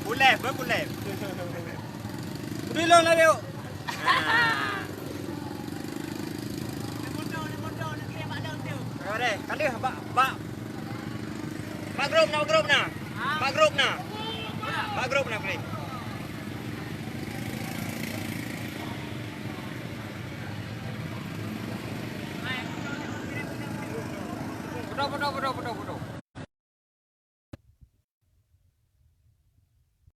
Boleh, boleh. Dulu lah dia. Ada, kali bak grup na. Bak grup na kali. Bodoh.